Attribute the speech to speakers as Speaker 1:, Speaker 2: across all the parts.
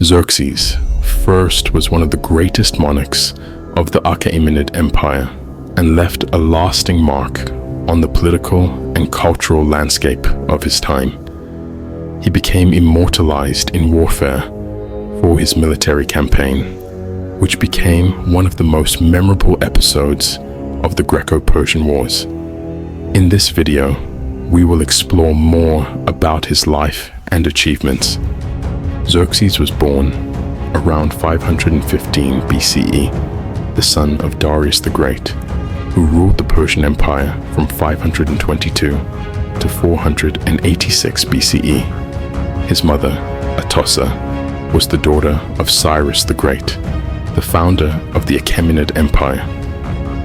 Speaker 1: Xerxes first was one of the greatest monarchs of the Achaemenid Empire and left a lasting mark on the political and cultural landscape of his time. He became immortalized in warfare for his military campaign, which became one of the most memorable episodes of the Greco-Persian Wars. In this video, we will explore more about his life and achievements. Xerxes was born around 515 BCE, the son of Darius the Great, who ruled the Persian Empire from 522 to 486 BCE. His mother, Atossa, was the daughter of Cyrus the Great, the founder of the Achaemenid Empire.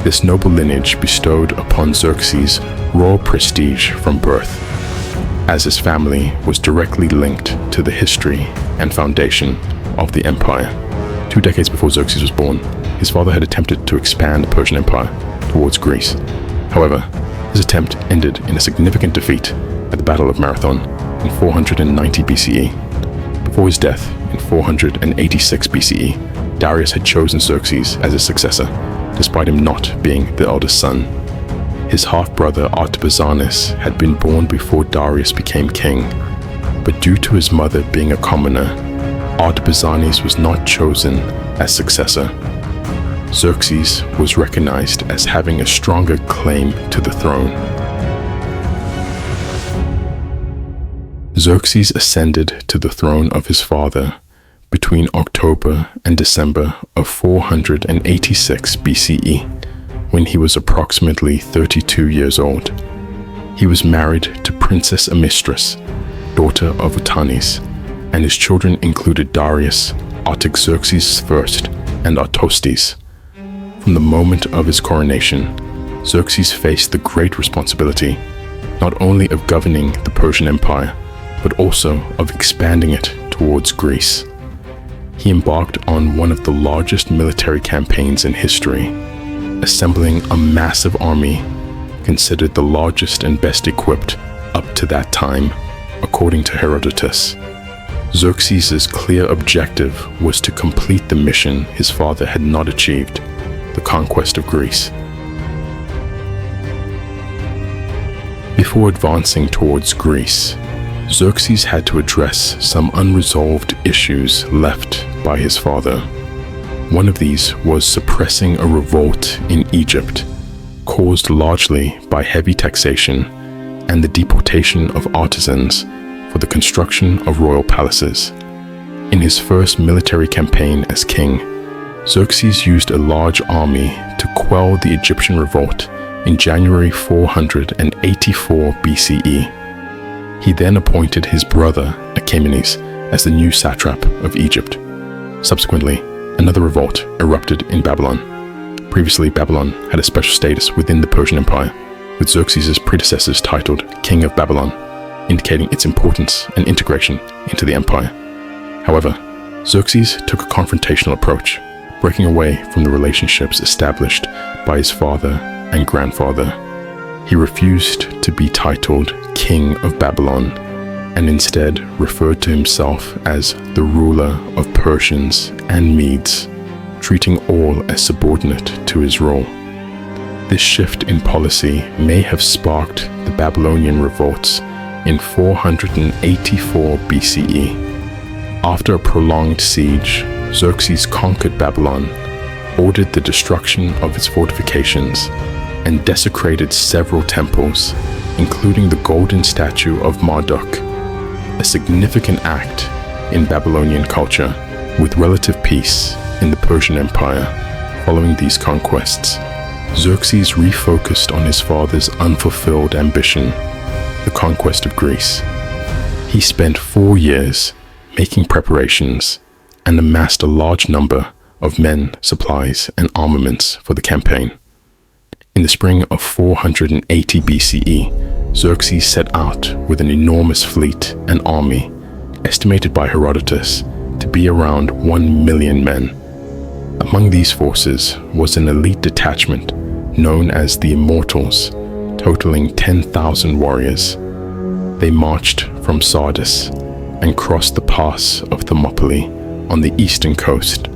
Speaker 1: This noble lineage bestowed upon Xerxes royal prestige from birth, as his family was directly linked to the history and foundation of the empire. 2 decades before Xerxes was born, his father had attempted to expand the Persian Empire towards Greece. However, his attempt ended in a significant defeat at the Battle of Marathon in 490 BCE. Before his death in 486 BCE, Darius had chosen Xerxes as his successor, despite him not being the eldest son. His half-brother Artabazanes had been born before Darius became king, but due to his mother being a commoner, Artabazanes was not chosen as successor. Xerxes was recognized as having a stronger claim to the throne. Xerxes ascended to the throne of his father between October and December of 486 BCE. When he was approximately 32 years old. He was married to Princess Amistris, daughter of Utanes, and his children included Darius, Artaxerxes I, and Artostes. From the moment of his coronation, Xerxes faced the great responsibility not only of governing the Persian Empire, but also of expanding it towards Greece. He embarked on one of the largest military campaigns in history, assembling a massive army considered the largest and best equipped up to that time, according to Herodotus. Xerxes' clear objective was to complete the mission his father had not achieved, the conquest of Greece. Before advancing towards Greece, Xerxes had to address some unresolved issues left by his father. One of these was suppressing a revolt in Egypt, caused largely by heavy taxation and the deportation of artisans for the construction of royal palaces. In his first military campaign as king, Xerxes used a large army to quell the Egyptian revolt in January 484 BCE. He then appointed his brother Achaemenid as the new satrap of Egypt. Subsequently, another revolt erupted in Babylon. Previously, Babylon had a special status within the Persian Empire, with Xerxes' predecessors titled King of Babylon, indicating its importance and integration into the empire. However, Xerxes took a confrontational approach, breaking away from the relationships established by his father and grandfather. He refused to be titled King of Babylon, and instead referred to himself as the ruler of Persians and Medes, treating all as subordinate to his role. This shift in policy may have sparked the Babylonian revolts in 484 BCE. After a prolonged siege, Xerxes conquered Babylon, ordered the destruction of its fortifications, and desecrated several temples, including the golden statue of Marduk, a significant act in Babylonian culture, with relative peace in the Persian Empire. Following these conquests, Xerxes refocused on his father's unfulfilled ambition, the conquest of Greece. He spent 4 years making preparations and amassed a large number of men, supplies, and armaments for the campaign. In the spring of 480 BCE, Xerxes set out with an enormous fleet and army, estimated by Herodotus to be around 1 million men. Among these forces was an elite detachment known as the Immortals, totaling 10,000 warriors. They marched from Sardis and crossed the pass of Thermopylae on the eastern coast.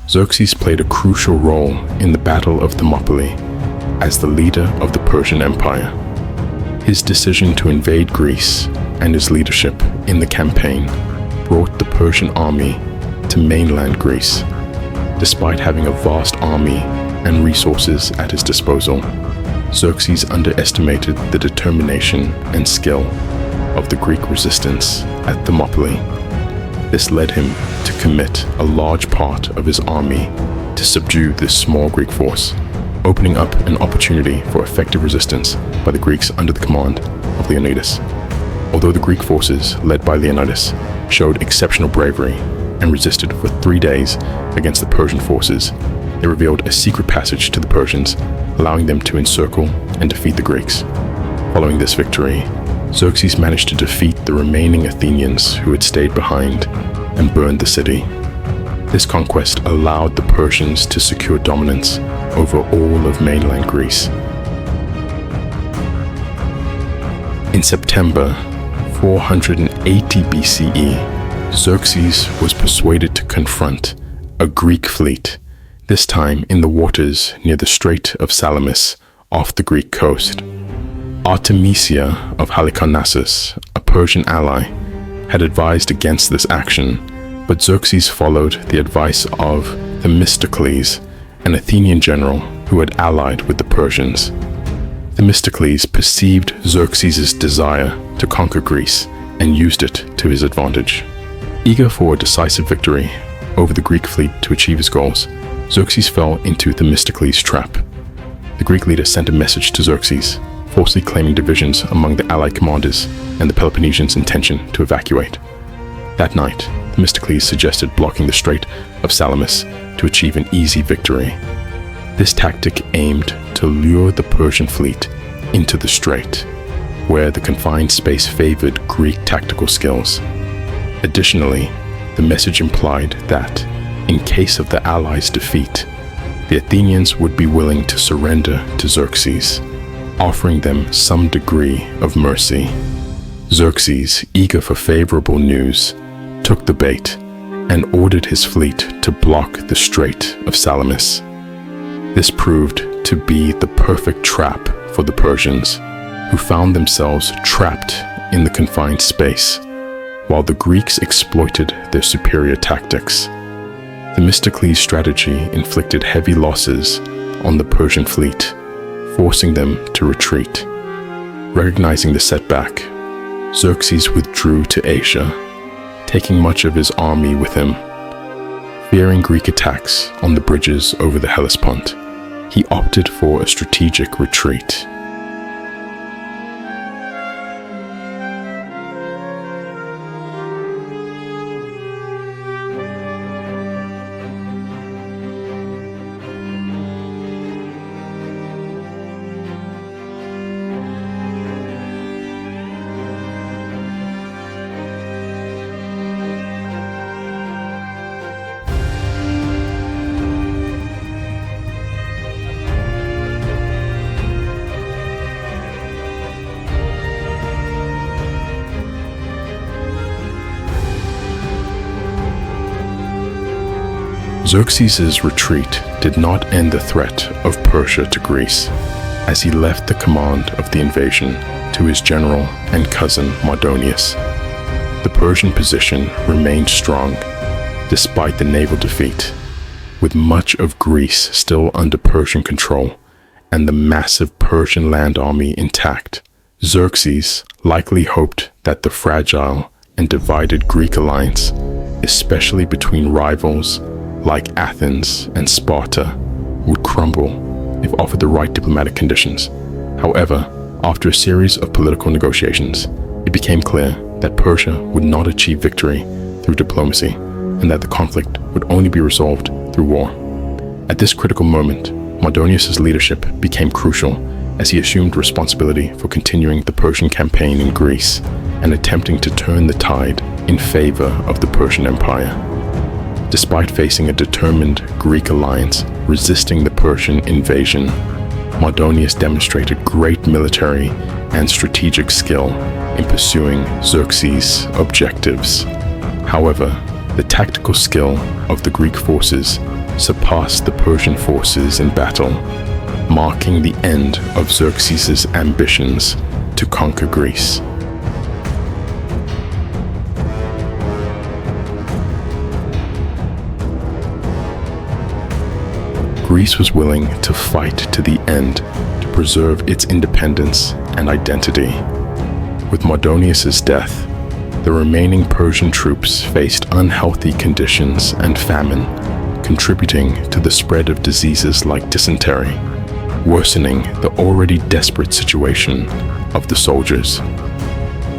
Speaker 1: Xerxes played a crucial role in the Battle of Thermopylae as the leader of the Persian Empire. His decision to invade Greece and his leadership in the campaign brought the Persian army to mainland Greece. Despite having a vast army and resources at his disposal, Xerxes underestimated the determination and skill of the Greek resistance at Thermopylae. This led him to commit a large part of his army to subdue this small Greek force, opening up an opportunity for effective resistance by the Greeks under the command of Leonidas. Although the Greek forces, led by Leonidas, showed exceptional bravery and resisted for 3 days against the Persian forces, they revealed a secret passage to the Persians, allowing them to encircle and defeat the Greeks. Following this victory, Xerxes managed to defeat the remaining Athenians who had stayed behind and burned the city. This conquest allowed the Persians to secure dominance over all of mainland Greece. In September 480 BCE, Xerxes was persuaded to confront a Greek fleet, this time in the waters near the Strait of Salamis off the Greek coast. Artemisia of Halicarnassus, a Persian ally, had advised against this action, but Xerxes followed the advice of Themistocles, an Athenian general who had allied with the Persians. Themistocles perceived Xerxes' desire to conquer Greece and used it to his advantage. Eager for a decisive victory over the Greek fleet to achieve his goals, Xerxes fell into Themistocles' trap. The Greek leader sent a message to Xerxes, falsely claiming divisions among the allied commanders and the Peloponnesians' intention to evacuate. That night, Themistocles suggested blocking the Strait of Salamis to achieve an easy victory. This tactic aimed to lure the Persian fleet into the strait, where the confined space favored Greek tactical skills. Additionally, the message implied that, in case of the Allies' defeat, the Athenians would be willing to surrender to Xerxes, offering them some degree of mercy. Xerxes, eager for favorable news, took the bait and ordered his fleet to block the Strait of Salamis. This proved to be the perfect trap for the Persians, who found themselves trapped in the confined space, while the Greeks exploited their superior tactics. Themistocles' strategy inflicted heavy losses on the Persian fleet, forcing them to retreat. Recognizing the setback, Xerxes withdrew to Asia, taking much of his army with him. Fearing Greek attacks on the bridges over the Hellespont, he opted for a strategic retreat. Xerxes' retreat did not end the threat of Persia to Greece, as he left the command of the invasion to his general and cousin Mardonius. The Persian position remained strong, despite the naval defeat, with much of Greece still under Persian control and the massive Persian land army intact. Xerxes likely hoped that the fragile and divided Greek alliance, especially between rivals like Athens and Sparta, would crumble if offered the right diplomatic conditions. However, after a series of political negotiations, it became clear that Persia would not achieve victory through diplomacy, and that the conflict would only be resolved through war. At this critical moment, Mardonius' leadership became crucial, as he assumed responsibility for continuing the Persian campaign in Greece and attempting to turn the tide in favor of the Persian Empire. Despite facing a determined Greek alliance resisting the Persian invasion, Mardonius demonstrated great military and strategic skill in pursuing Xerxes' objectives. However, the tactical skill of the Greek forces surpassed the Persian forces in battle, marking the end of Xerxes' ambitions to conquer Greece. Greece was willing to fight to the end to preserve its independence and identity. With Mardonius' death, the remaining Persian troops faced unhealthy conditions and famine, contributing to the spread of diseases like dysentery, worsening the already desperate situation of the soldiers.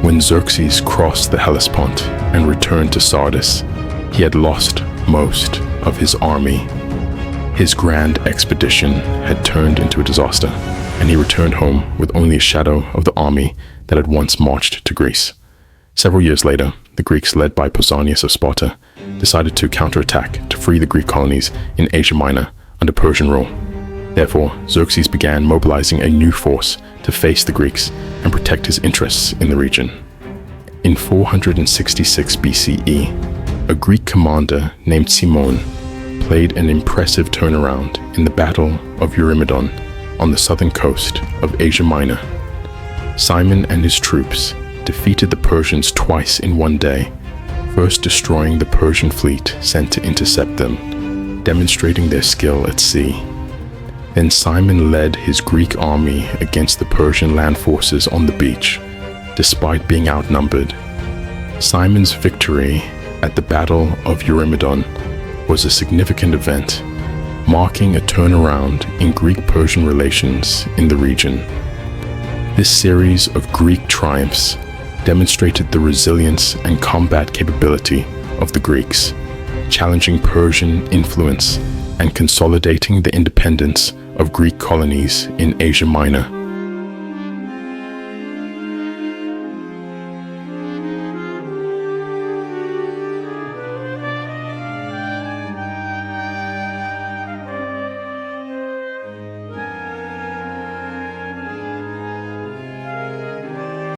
Speaker 1: When Xerxes crossed the Hellespont and returned to Sardis, he had lost most of his army. His grand expedition had turned into a disaster, and he returned home with only a shadow of the army that had once marched to Greece. Several years later, the Greeks, led by Pausanias of Sparta, decided to counterattack to free the Greek colonies in Asia Minor under Persian rule. Therefore, Xerxes began mobilizing a new force to face the Greeks and protect his interests in the region. In 466 BCE, a Greek commander named Cimon played an impressive turnaround in the Battle of Eurymedon on the southern coast of Asia Minor. Cimon and his troops defeated the Persians twice in one day, first destroying the Persian fleet sent to intercept them, demonstrating their skill at sea. Then Cimon led his Greek army against the Persian land forces on the beach, despite being outnumbered. Cimon's victory at the Battle of Eurymedon was a significant event, marking a turnaround in Greek-Persian relations in the region. This series of Greek triumphs demonstrated the resilience and combat capability of the Greeks, challenging Persian influence and consolidating the independence of Greek colonies in Asia Minor.